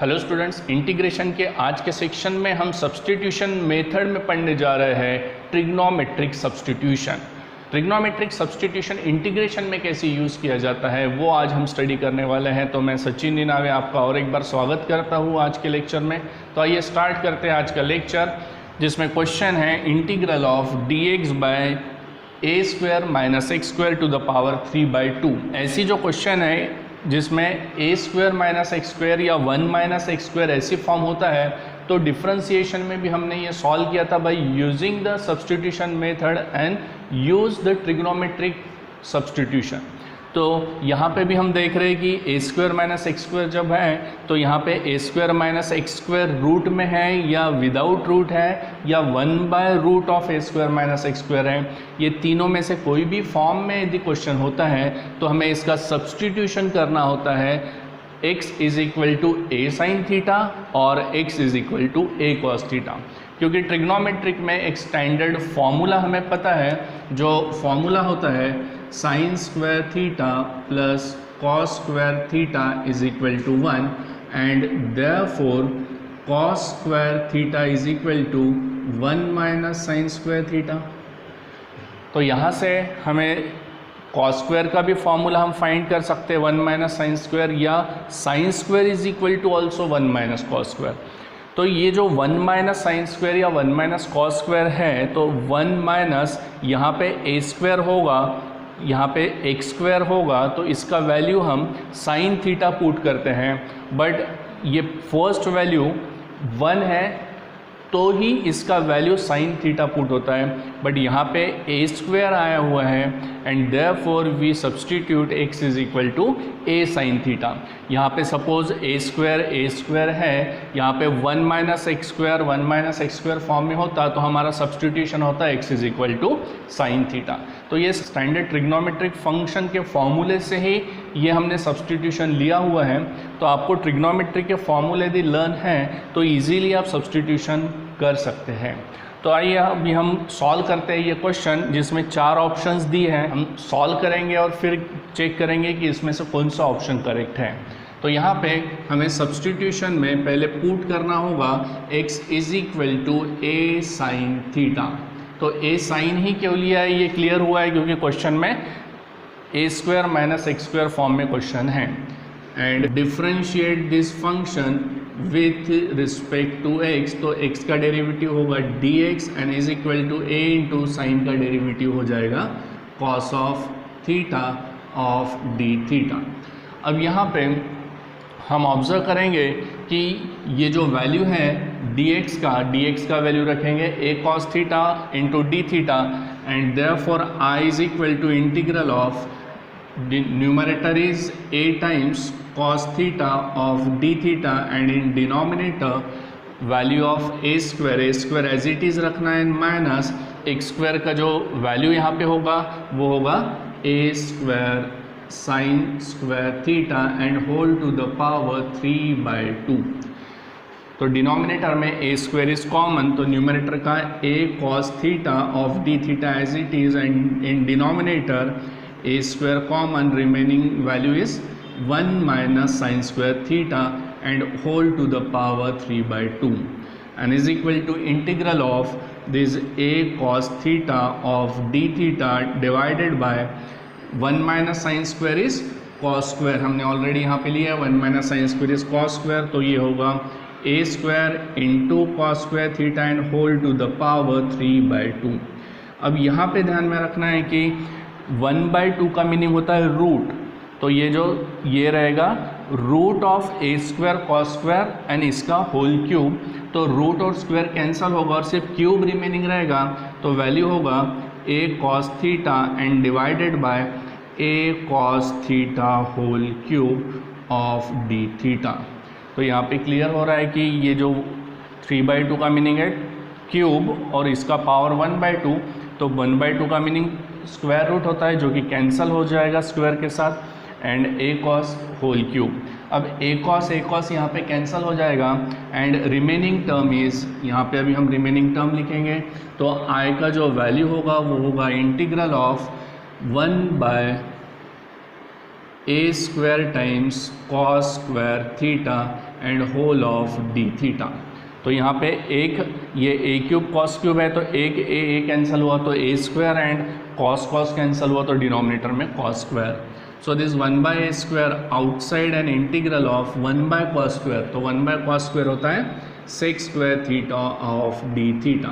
Hello students, integration के आज के सेक्शन में हम सब्स्टिट्यूशन मेथड में पढ़ने जा रहे हैं trigonometric substitution. Trigonometric substitution integration में कैसे यूज़ किया जाता है वो आज हम स्टडी करने वाले हैं। तो मैं सचिन निनावे आपका और एक बार स्वागत करता हूँ आज के लेक्चर में। तो आइए स्टार्ट करते हैं आज का लेक्चर, जिसमें क्वेश्चन है integral of dx by a square minus x square to the power 3/2। ऐसी जो क्वेश्चन है जिसमें a square minus x square या 1 माइनस एक्स स्क्वायर ऐसी फॉर्म होता है, तो डिफरेंशिएशन में भी हमने ये सॉल्व किया था bye using the substitution method and use the trigonometric substitution. तो यहाँ पे भी हम देख रहे हैं कि a square minus x square जब है तो यहाँ पे a square minus x square root में है या विदाउट रूट है या 1/रूट of a square minus x square है। ये तीनों में से कोई भी फॉर्म में यदि क्वेश्चन होता है तो हमें इसका सब्स्टिट्यूशन करना होता है x is equal to a sine theta और x is equal to a cos theta, क्योंकि ट्रिग्नोमेट्रिक में एक स्टैंडर्ड फॉर्मूला हमें पता है। जो फॉर्मूला होता है sine square theta plus cos square theta is equal to 1 and therefore cos square theta is equal to 1 minus sine square theta. तो यहाँ से हमें कॉस स्क्वायर का भी फॉर्मूला हम फाइंड कर सकते हैं 1 माइनस साइन स्क्वायर, या sine square is equal to also 1 minus cos square. तो ये जो 1 माइनस साइन स्क्वायर या 1 माइनस कॉस स्क्वायर है, तो 1 माइनस यहाँ पे a स्क्वायर होगा, यहाँ पे एक्स स्क्वायर होगा, तो इसका वैल्यू हम साइन थीटा पुट करते हैं। बट ये फर्स्ट वैल्यू 1 है तो ही इसका वैल्यू साइन थीटा पुट होता है, बट यहाँ पे a स्क्वायर आया हुआ है and therefore we substitute x is equal to a sine theta. यहाँ पे सपोज a स्क्वायर है, यहाँ पे 1 माइनस एक्स स्क्वायर फॉर्म में होता तो हमारा सब्स्टिट्यूशन होता है x is equal to sine theta. तो ये स्टैंडर्ड ट्रिग्नोमेट्रिक फंक्शन के फॉर्मूले से ही ये हमने सब्स्टिट्यूशन लिया हुआ है। तो आपको ट्रिग्नोमेट्री के फॉर्मूले यदि लर्न हैं तो इजीली आप सब्स्टिट्यूशन कर सकते हैं। तो आइए अभी हम सॉल्व करते हैं ये क्वेश्चन, जिसमें 4 ऑप्शंस दिए हैं। हम सॉल्व करेंगे और फिर चेक करेंगे कि इसमें से कौन सा ऑप्शन करेक्ट है। तो यहाँ पे हमें सब्स्टिट्यूशन में पहले पुट करना होगा x is equal to a sine theta. तो a साइन ही क्यों लिया है ये क्लियर हुआ है, क्योंकि क्वेश्चन में a square minus x square form में क्वेश्चन है। And differentiate this function with respect to x, तो x का डेरिवेटिव होगा dx and is equal to a into sine का डेरिवेटिव हो जाएगा cos of theta of d theta. अब यहाँ पे हम ऑब्जर्व करेंगे कि ये जो वैल्यू है dx का वैल्यू रखेंगे a cos theta into d theta and therefore I is equal to integral of numerator is a times cos theta of d theta and in denominator value of a square as it is रखना है minus x square का जो value यहाँ पे होगा वो होगा a square sine square theta and whole to the power 3/2। तो डिनोमिनेटर में a स्क्वायर इज कॉमन, तो न्यूमरेटर का a cos theta of d theta as it is and in denominator a square common, remaining value is 1 minus sine square theta and whole to the power 3/2 and is equal to integral of this a cos theta of d theta divided by 1 minus sine square is cos square. हमने already यहाँ पे लिया है 1 minus sine square is cos square, तो ये होगा a square into cos square theta and whole to the power 3/2। अब यहाँ पे ध्यान में रखना है कि 1/2 का मीनिंग होता है रूट, तो ये रहेगा root of a square cos square and इसका होल क्यूब। तो रूट और स्क्वायर कैंसिल होगा और सिर्फ क्यूब रिमेनिंग रहेगा, तो वैल्यू होगा a cos theta and divided by a cos theta whole cube of d theta. तो यहाँ पे क्लियर हो रहा है कि ये जो 3/2 का मीनिंग है क्यूब और इसका पावर 1/2, तो 1/2 का मीनिंग स्क्वायर रूट होता है जो कि कैंसिल हो जाएगा स्क्वायर के साथ, and a cos whole cube. अब a cos यहाँ पे कैंसिल हो जाएगा एंड रिमेनिंग टर्म इज, यहाँ पे अभी हम रिमेनिंग टर्म लिखेंगे, तो I का जो वैल्यू होगा वो होगा integral of 1 by a square times cos square theta and whole of d theta. तो यहाँ पे एक ये ए क्यूब कॉस क्यूब है तो एक ए कैंसिल हुआ तो a square and cos cos cancel हुआ तो डिनोमिनेटर में cos square. So this 1/a square outside an integral of 1/cos square, तो 1/cos स्क्वायर होता है sec square theta of d theta,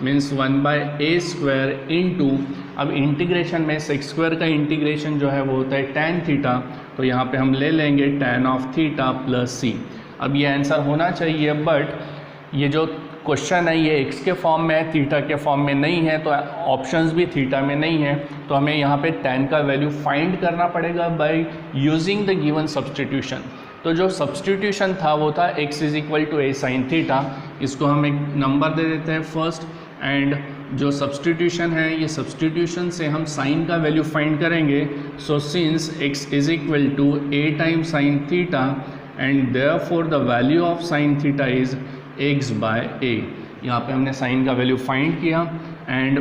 means 1/a square into, अब integration में sec square का integration जो है वो होता है tan थीटा, तो यहाँ पे हम ले लेंगे tan of theta plus c। अब ये आंसर होना चाहिए, बट ये जो क्वेश्चन है ये x के फॉर्म में है, थीटा के फॉर्म में नहीं है, तो ऑप्शंस भी थीटा में नहीं है, तो हमें यहाँ पे tan का वैल्यू फाइंड करना पड़ेगा by using the given substitution. तो जो सब्सटीट्यूशन था वो था x is equal to a sine theta, इसको हम एक नंबर दे देते हैं फर्स्ट, एंड जो सब्सटीट्यूशन है ये सब्सटीट्यूशन से हम साइन का वैल्यू फाइंड करेंगे। So since x is equal to a time sine theta and therefore the value of sine theta is x/a, यहाँ पे हमने साइन का वैल्यू फाइंड किया, and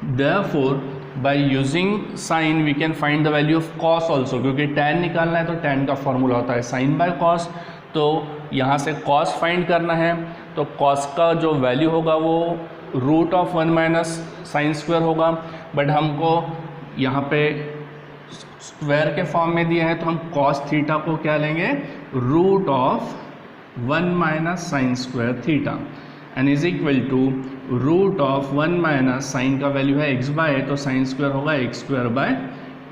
therefore by using sine we can find the value of cos also, क्योंकि tan निकालना है तो tan का फॉर्मूला होता है साइन बाय कॉस, तो यहाँ से कॉस फाइंड करना है, तो कॉस का जो वैल्यू होगा वो root of 1 minus sine square होगा, बट हमको यहाँ पे स्क्वायर के फॉर्म में दिया है तो हम कॉस थीटा को क्या लेंगे, root of 1 minus sine square theta and is equal to root of 1 minus sine का वैल्यू है x/a, तो साइन स्क्वायर होगा x square by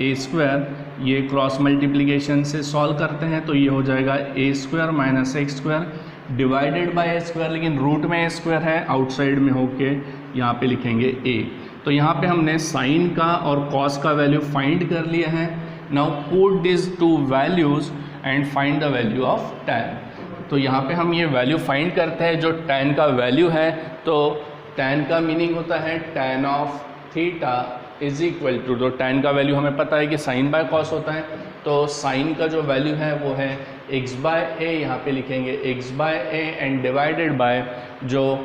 a square. ये क्रॉस मल्टीप्लिकेशन से सॉल्व करते हैं तो ये हो जाएगा a square minus x square divided by a square, लेकिन रूट में a स्क्वायर है, आउटसाइड में होके यहाँ पे लिखेंगे a। तो यहाँ पे हमने साइन का और कॉस का वैल्यू फाइंड कर लिया है। Now put this to values and find the value of tan। तो यहाँ पे हम ये वैल्यू फाइंड करते हैं जो tan का वैल्यू है, तो tan का मीनिंग होता है tan of theta is equal to, तो tan का वैल्यू हमें पता है कि साइन बाय कॉस होता है, तो साइन का जो वैल्यू है वो है x/a, यहाँ पे लिखेंगे x/a एंड डिवाइडेड बाय जो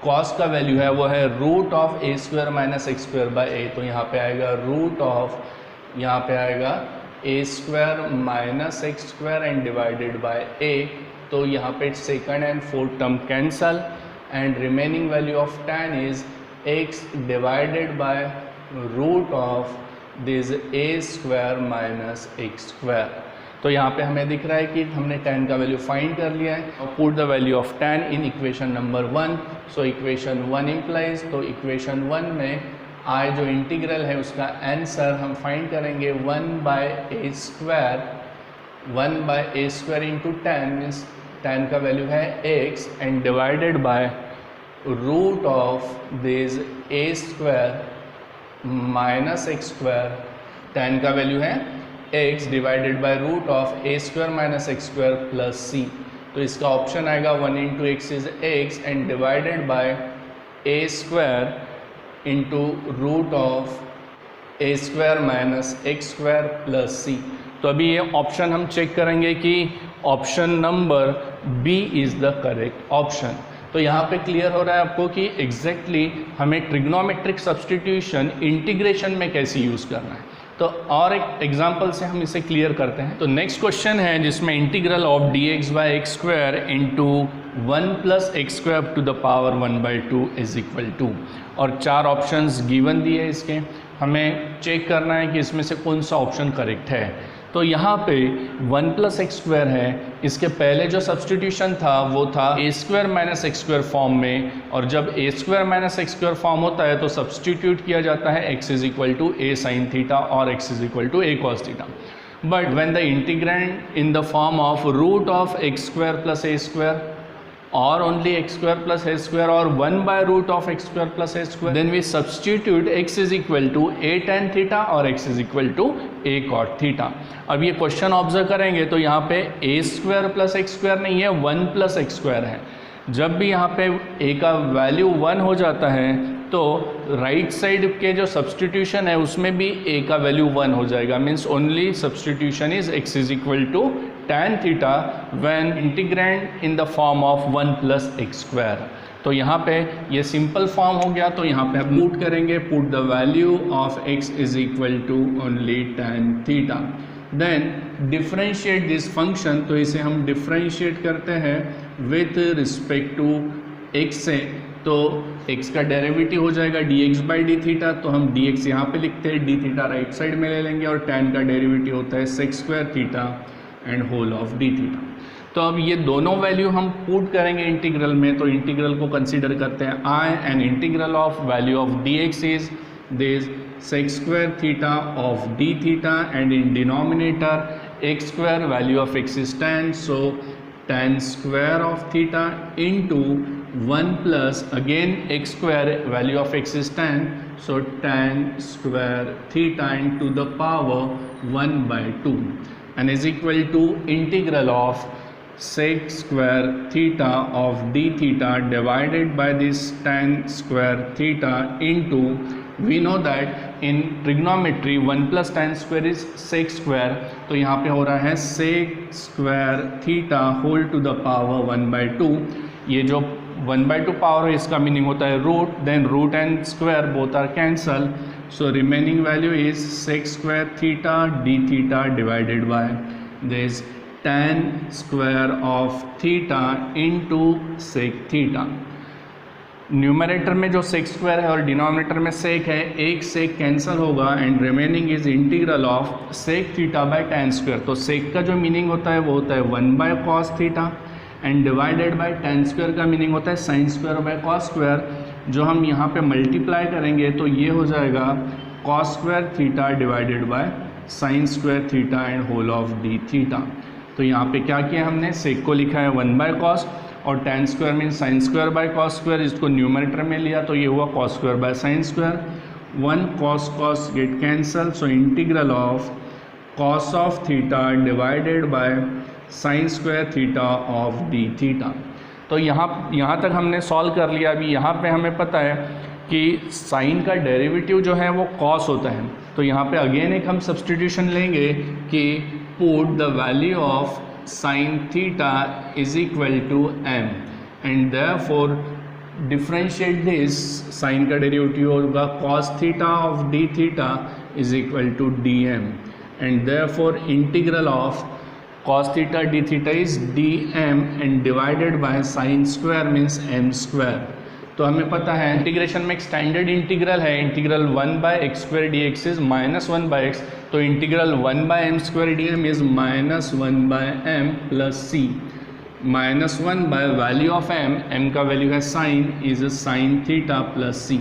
कॉस का वैल्यू है वो है root of a square minus x square by a, तो यहाँ पे आएगा रूट ऑफ, यहाँ पे आएगा a square minus x square and divided by a, तो यहाँ पे second and fourth term cancel and remaining value of tan is x divided by root of this a square minus x square. तो यहाँ पे हमें दिख रहा है कि हमने tan का वैल्यू फाइंड कर लिया है। Put the value of tan in equation number 1। So equation 1 implies, तो इक्वेशन 1 में आई जो इंटीग्रल है उसका आंसर हम फाइंड करेंगे 1/a square into tan, means tan का वैल्यू है x and divided by root of this a square minus x square, tan का वैल्यू है x divided by root of a square minus x square plus c, तो इसका option आएगा 1 into x is x and divided by a square into root of a square minus x square plus c। तो अभी ये option हम check करेंगे कि option number B is the correct option. तो यहाँ पे क्लियर हो रहा है आपको कि एग्जैक्टली हमें ट्रिग्नोमेट्रिक सब्सटीट्यूशन इंटीग्रेशन में कैसे यूज़ करना है। तो और एक एग्जांपल से हम इसे क्लियर करते हैं। तो नेक्स्ट क्वेश्चन है जिसमें integral of dx by x square into 1 plus x square to the power 1/2 is equal to, और 4 ऑप्शंस गिवन दिए इसके, हमें चेक करना है कि इसमें से कौन सा ऑप्शन करेक्ट है। तो यहाँ पे 1 प्लस एक्स स्क्वायर है, इसके पहले जो सब्सटीट्यूशन था वो था a square minus x square form में, और जब a square minus x square form होता है तो सब्सटीट्यूट किया जाता है x is equal to a sine theta और x is equal to a cos theta. But when the integrand in the form of root of x square plus a square or only x square plus a square or 1 by root of x square plus a square, then we substitute x is equal to a tan theta और x is equal to a cot theta। अब ये question observe करेंगे तो यहाँ पे a square plus x square नहीं है, 1 plus x square है। जब भी यहाँ पे a का वैल्यू 1 हो जाता है तो राइट साइड के जो सब्सटीट्यूशन है उसमें भी a का वैल्यू 1 हो जाएगा, means only substitution is x is equal to tan theta when integrand in the form of 1 plus x square. तो यहाँ पे ये सिंपल फॉर्म हो गया, तो यहाँ पे हम पुट करेंगे, put the value of x is equal to only tan theta. Then differentiate this function, तो इसे हम डिफरेंशिएट करते हैं विथ रिस्पेक्ट टू x से, तो x का डेरिवेटिव हो जाएगा dx बाई डी थीटा, तो हम dx यहाँ पे लिखते हैं, d थीटा राइट साइड में ले लेंगे और tan का डेरिवेटिव होता है sec square theta and whole of d theta. तो अब ये दोनों वैल्यू हम पुट करेंगे इंटीग्रल में, तो इंटीग्रल को कंसीडर करते हैं I, and integral of value of dx is this sec square theta of d theta, and in denominator x square value of x is tan, so tan square of theta into 1 plus again x square value of x is tan, so tan square theta into the power 1 by 2 and is equal to integral of sec square theta of d theta divided by this tan square theta into, we know that in trigonometry 1 plus tan square is sec square, तो यहाँ पे हो रहा है sec square theta whole to the power 1 by 2। ये जो 1 by 2 power है इसका मीनिंग होता है root, then root and square both are cancel, so remaining value is sec square theta d theta divided by this tan square of theta into sec theta। Numerator में जो sec square है और denominator में sec है, एक sec cancel होगा and remaining is integral of sec theta by tan square. तो sec का जो मीनिंग होता है वो होता है 1 by cos theta and divided bye tan square का मीनिंग होता है sine square by cos square. जो हम यहाँ पे मल्टीप्लाई करेंगे तो ये हो जाएगा cos square theta divided by sine square theta and whole of d theta. तो यहाँ पे क्या किया हमने, सेक को लिखा है 1 बाय कॉस और tan square mean sine square by cos square, इसको न्यूमरेटर में लिया तो ये हुआ cos square by sine square, 1 cos cos get cancel, so integral of cos of theta divided by sine square theta of d theta. तो यहाँ तक हमने सॉल्व कर लिया। अभी यहाँ पे हमें पता है कि साइन का डेरिवेटिव जो है वो कॉस होता है, तो यहाँ पे अगेन एक हम सब्सटीट्यूशन लेंगे कि put the value of sin theta is equal to m and therefore differentiate this, sin का डेरिवेटिव होगा cos theta of d theta is equal to dm and therefore integral of cos theta d theta is dm and divided by sin square means m square। तो हमें पता है integration में एक standard integral है, integral 1 by x square d x is -1 by x, तो integral 1 by m square d m is -1 by m plus c, -1 by value of m, m का value है sine, is sine theta plus c.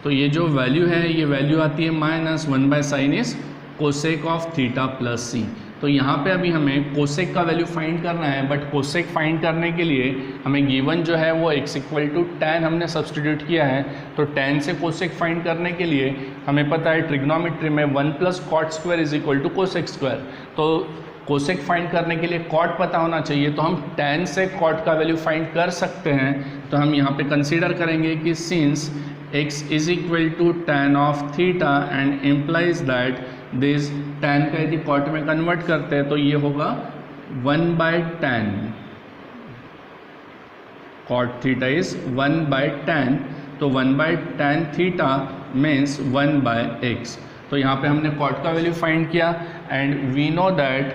तो ये जो value है ये value आती है -1 by sine is cosec of theta plus c. तो यहाँ पे अभी हमें कोसेक का वैल्यू फाइंड करना है, बट कोसेक फाइंड करने के लिए हमें गिवन जो है वो x इक्वल टू tan हमने सब्सटीट्यूट किया है, तो tan से कोसेक फाइंड करने के लिए हमें पता है ट्रिग्नोमेट्री में 1 plus cot square is equal to cosec square. तो कोसेक फाइंड करने के लिए कॉट पता होना चाहिए, तो हम tan से कॉट का वैल्यू फाइंड कर सकते हैं। तो हम यहाँ पे कंसीडर करेंगे कि since x is equal to tan of theta and implies that this tan का यदि कॉट में कन्वर्ट करते हैं तो ये होगा 1 by tan, cot theta is 1 by tan, तो 1 by tan theta means 1 by x। तो यहाँ पे हमने कॉट का वैल्यू फाइंड किया and we know that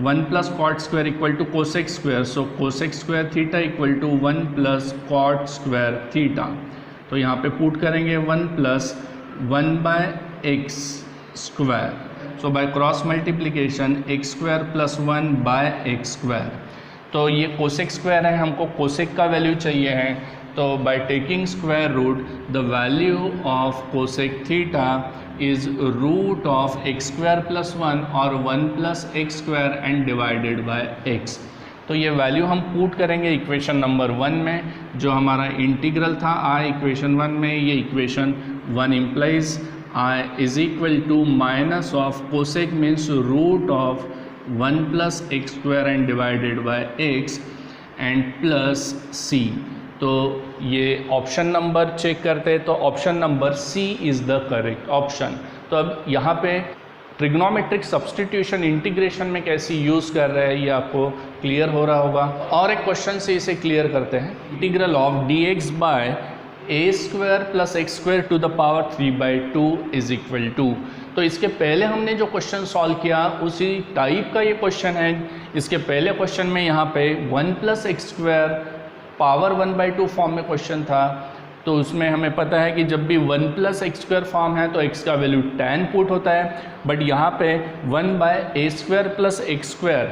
1 plus cot square equal to cosec square, so cosec square theta equal to 1 plus cot square theta. तो यहाँ पे पुट करेंगे 1 plus 1 by x square, so by cross multiplication x square plus 1 by x square. तो ये cosec square है, हमको cosec का value चाहिए है, तो by taking square root the value of cosec theta is root of x square plus 1 और 1 plus x square and divided by x. तो ये वैल्यू हम पुट करेंगे इक्वेशन नंबर 1 में, जो हमारा इंटीग्रल था आई इक्वेशन 1 में, ये equation 1 implies I is equal to minus of cosec means root of 1 plus x square and divided by x and plus c। तो ये ऑप्शन नंबर चेक करते हैं, तो option number C is the correct option. तो अब यहाँ पे trigonometric substitution integration में कैसे यूज़ कर रहे हैं ये आपको क्लियर हो रहा होगा। और एक क्वेश्चन से इसे क्लियर करते हैं, integral of dx by a square plus x square to the power 3/2 is equal to. तो इसके पहले हमने जो क्वेश्चन सॉल्व किया उसी टाइप का ये क्वेश्चन है। इसके पहले क्वेश्चन में यहाँ पे 1 + x² पावर 1/2 फॉर्म में क्वेश्चन था। तो उसमें हमें पता है कि जब भी 1 + x² फॉर्म है तो x का वैल्यू tan पुट होता है, बट यहाँ पे 1/a² + x²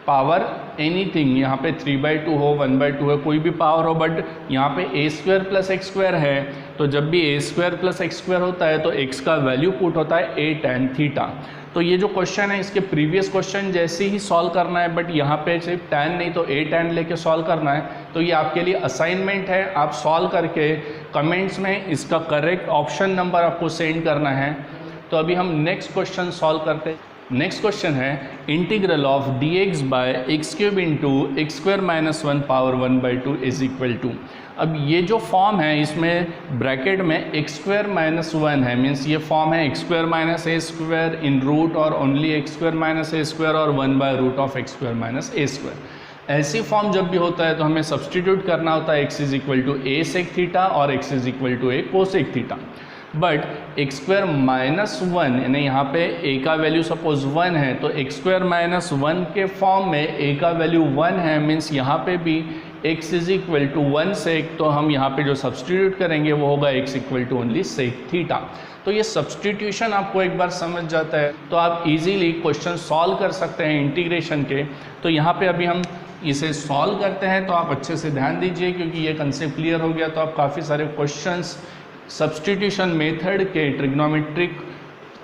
पावर एनीथिंग, यहाँ पे 3/2 हो 1/2 है, कोई भी पावर हो, बट यहाँ पे a² + x² है। तो जब भी a² + x² होता है तो x का वैल्यू पुट होता है a tan थीटा। तो ये जो क्वेश्चन है इसके प्रीवियस क्वेश्चन जैसे ही सॉल्व करना है, बट यहाँ पे सिर्फ tan नहीं तो a tan लेके सॉल्व करना है। तो ये आपके लिए असाइनमेंट है, आप सॉल्व करके कमेंट्स में इसका करेक्ट ऑप्शन नंबर आपको सेंड करना है। तो अभी हम नेक्स्ट क्वेश्चन सॉल्व करते हैं। नेक्स्ट क्वेश्चन है integral of dx/x³ × x² - 1 power 1/2 is equal to. अब ये जो फॉर्म है इसमें ब्रैकेट में x² - 1 है, मीन्स ये फॉर्म है x² - a² इन रूट और ओनली x² - a² और 1/√ x² - a²। ऐसी फॉर्म जब भी होता है तो हमें सब्सटीट्यूट करना होता है x = a sec थीटा और x = a cosec theta. But x² - 1 यानी यहाँ पे a का वैल्यू सपोज 1 है, तो x² - 1 के फॉर्म में a का वैल्यू 1 है, मीन्स यहाँ पे भी x = 1 sec, तो हम यहाँ पे जो सब्सटीट्यूट करेंगे वो होगा x = ओनली sec थीटा। तो ये सब्सटीट्यूशन आपको एक बार समझ जाता है तो आप इजीली क्वेश्चन सॉल्व कर सकते हैं इंटीग्रेशन के। तो यहाँ पे अभी हम इसे सॉल्व करते हैं, तो आप अच्छे से ध्यान दीजिए क्योंकि ये कंसेप्ट क्लियर हो गया तो आप काफ़ी सारे क्वेश्चंस सब्सटीट्यूशन मेथड के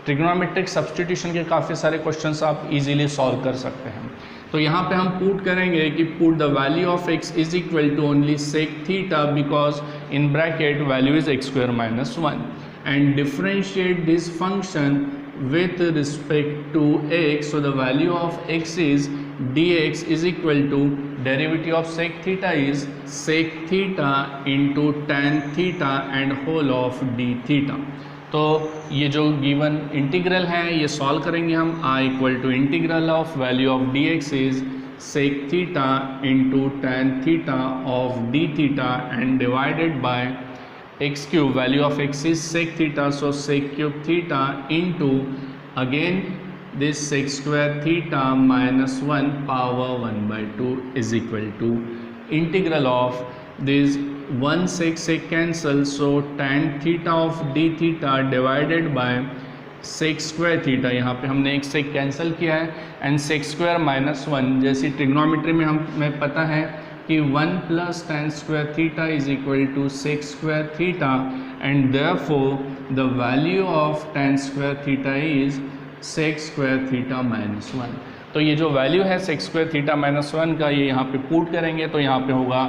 ट्रिग्नोमेट्रिक सब्सटीट्यूशन के काफ़ी सारे क्वेश्चंस आप इजीली सॉल्व कर सकते हैं। तो यहाँ पे हम पुट करेंगे कि put the value of x = only sec theta because in bracket value is x² - 1 and differentiate this function with respect to x. So the value of x is dx is equal to derivative of sec theta is sec theta into tan theta and whole of d theta. तो ये जो given integral है ये solve करेंगे हम। I = integral of value of dx is sec theta into tan theta of d theta and divided by x³ value of x is sec theta, so sec³ theta into again this sec² theta minus 1 power 1/2 is equal to integral of this 1 sec cancel, so tan theta of d theta divided by sec² theta, यहाँ पे हमने एक sec cancel किया है and sec² - 1 जैसी trigonometry में हमें पता है कि 1 + tan² theta is equal to sec² theta and therefore the value of tan² theta is sec² theta - 1। तो ये जो वैल्यू है sec² theta - 1 का ये यहाँ पे पुट करेंगे तो यहाँ पे होगा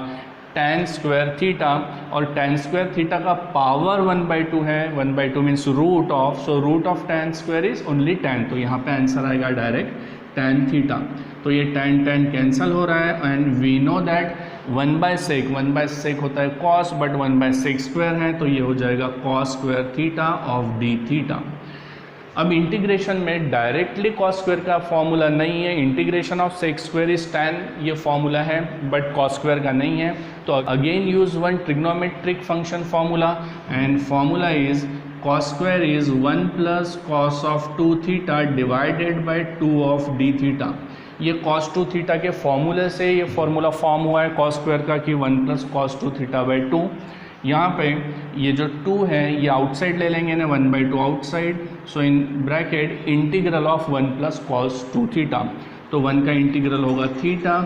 tan² theta और tan² theta का पावर 1/2 है, 1/2 means root of, so root of tan² is only tan, तो यहाँ पे आंसर आएगा डायरेक्ट tan थीटा। तो ये tan कैंसिल हो रहा है and we know that 1/sec होता है cos, बट 1/sec² है तो ये हो जाएगा cos² theta of d theta. अब इंटीग्रेशन में डायरेक्टली cos² का फॉर्मूला नहीं है, integration of sec² is tan ये फॉर्मूला है बट cos² का नहीं है। तो again use one trigonometric function formula and formula is cos² is 1 + cos of 2 theta divided by 2 of d theta। ये cos 2 थीटा के फॉर्मूले से ये फॉर्मूला फॉर्म हुआ है cos² का कि 1 + cos 2 theta/2। यहाँ पे ये जो 2 है ये आउटसाइड ले लेंगे ना, 1/2 outside, so in bracket integral of 1 + cos 2 theta, तो 1 का इंटीग्रल होगा थीटा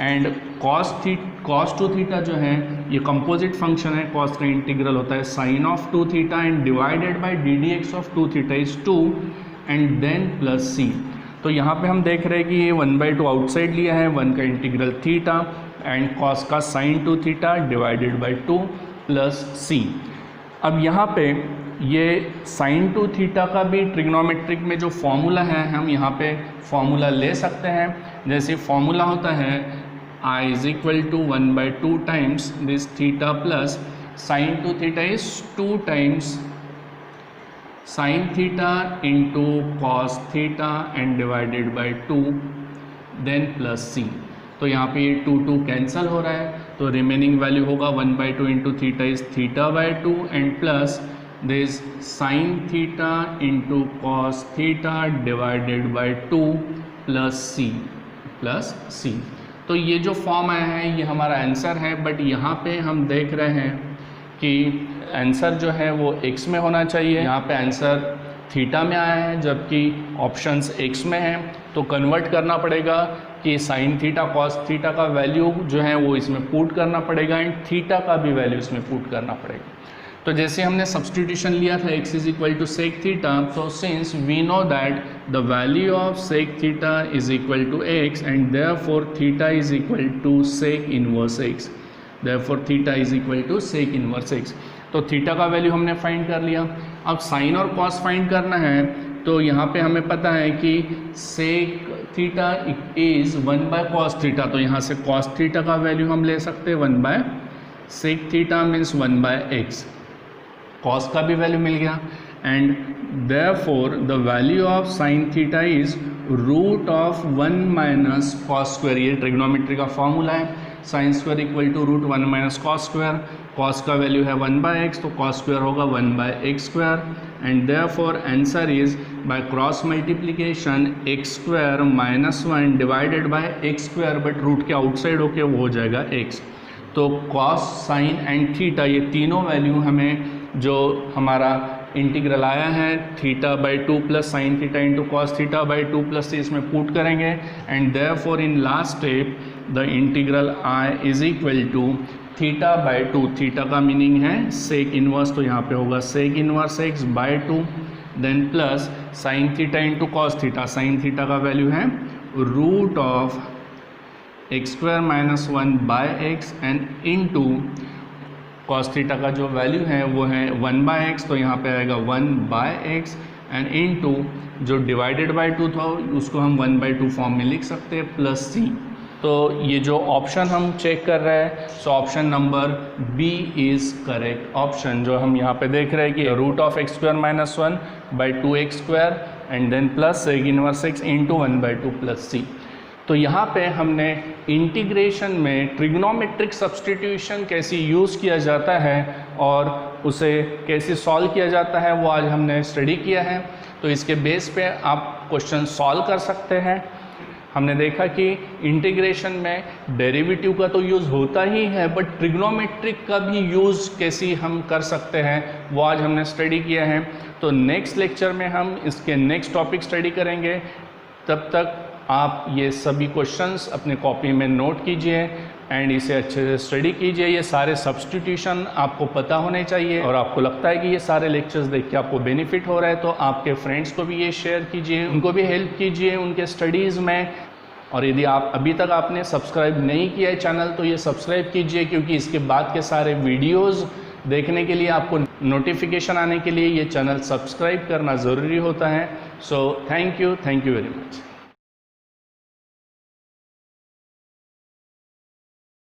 एंड cos 2 थीटा जो है ये कंपोजिट फंक्शन है, cos का इंटीग्रल होता है sin of 2 theta and divided by ddx of 2 theta is 2 and then plus c। तो यहाँ पे हम देख रहे हैं कि ये 1/2 आउटसाइड लिया है, 1 का इंटीग्रल थीटा एंड cos का sin 2 theta divided by 2 plus c। अब यहाँ पे ये sin 2 थीटा का भी ट्रिग्नोमेट्रिक में जो फॉर्मूला है हम यहाँ पे फॉर्मूला ले सकते हैं। जैसे फॉर्मूला होता है I is equal to 1/2 times this theta plus sin 2 theta is 2 times sin theta into cos theta and divided by 2 then plus c। तो यहाँ पे ये 2 कैंसिल हो रहा है तो रिमेनिंग वैल्यू होगा 1/2 इंटू थीटा इज थीटा/2 and plus this sine theta into cos theta divided by 2 plus c. तो ये जो फॉर्म आया है ये हमारा आंसर है, बट यहाँ पे हम देख रहे हैं कि आंसर जो है वो x में होना चाहिए। यहाँ पे आंसर थीटा में आया है जबकि ऑप्शंस x में है, तो कन्वर्ट करना पड़ेगा कि साइन थीटा कॉस थीटा का वैल्यू जो है वो इसमें पुट करना पड़ेगा एंड थीटा का भी वैल्यू इसमें पुट करना पड़ेगा। तो जैसे हमने सब्सटीट्यूशन लिया था x is equal to sec theta, तो since we know that the value of sec theta is equal to x and therefore theta is equal to sec inverse x, therefore theta is equal to sec inverse x। तो theta का value हमने find कर लिया। अब sign और cos find करना है, तो यहाँ पे हमें पता है कि sec theta is 1 by cos theta, तो यहाँ से कॉस थीटा का वैल्यू हम ले सकते हैं 1 by sec theta means 1 by x, cos का भी वैल्यू मिल गया and therefore the value of sine theta is root of 1 minus cos square. ये ट्रिग्नोमेट्री का फॉर्मूला है, sine square equal to root 1 minus cos square. Cos का value है 1 by x, तो कॉस स्क्वायर होगा 1 by x square and therefore answer is by cross multiplication x square minus 1 divided by x square, but root के outside होके वो हो जाएगा x. तो कॉस साइन एंड थीटा ये तीनों वैल्यू हमें जो हमारा इंटीग्रल आया है theta by 2 plus sine theta into cos theta by 2 plus से इसमें पुट करेंगे and therefore in last step the integral I is equal to theta by 2, theta का मीनिंग है सेक इनवर्स, तो यहाँ पे होगा sec inverse x by 2 then plus sine theta into cos theta, sine theta का value है root of x square minus 1 by x and into cos theta का जो वैल्यू है वो है 1 बाय एक्स, तो यहाँ पे आएगा 1 बाय एक्स एंड इनटू जो डिवाइडेड बाय 2 था उसको हम 1 बाय 2 फॉर्म में लिख सकते हैं प्लस सी। तो ये जो ऑप्शन हम चेक कर रहे हैं, so option number B is correct option. जो हम यहाँ पे देख रहे हैं कि root of x square minus 1 by 2 x square and then plus sec inverse x into 1 by 2 plus c. तो यहाँ पे हमने इंटीग्रेशन में ट्रिग्नोमेट्रिक सब्स्टिट्यूशन कैसे यूज़ किया जाता है और उसे कैसे सॉल्व किया जाता है वो आज हमने स्टडी किया है। तो इसके बेस पे आप क्वेश्चन सॉल्व कर सकते हैं। हमने देखा कि इंटीग्रेशन में डेरिवेटिव का तो यूज़ होता ही है, बट ट्रिग्नोमेट्रिक का भी यूज़ कैसे हम कर सकते हैं वो आज हमने स्टडी किया है। तो नेक्स्ट लेक्चर में हम इसके नेक्स्ट टॉपिक स्टडी करेंगे। तब तक आप ये सभी क्वेश्चंस अपने कॉपी में नोट कीजिए एंड इसे अच्छे से स्टडी कीजिए। ये सारे सब्स्टिट्यूशन आपको पता होने चाहिए और आपको लगता है कि ये सारे लेक्चर्स देख के आपको बेनिफिट हो रहा है तो आपके फ्रेंड्स को भी ये शेयर कीजिए, उनको भी हेल्प कीजिए उनके स्टडीज़ में। और यदि आप अभी तक आपने सब्सक्राइब नहीं किया है चैनल तो ये सब्सक्राइब कीजिए, क्योंकि इसके बाद के सारे वीडियोज़ देखने के लिए आपको नोटिफिकेशन आने के लिए ये चैनल सब्सक्राइब करना ज़रूरी होता है। So thank you very much.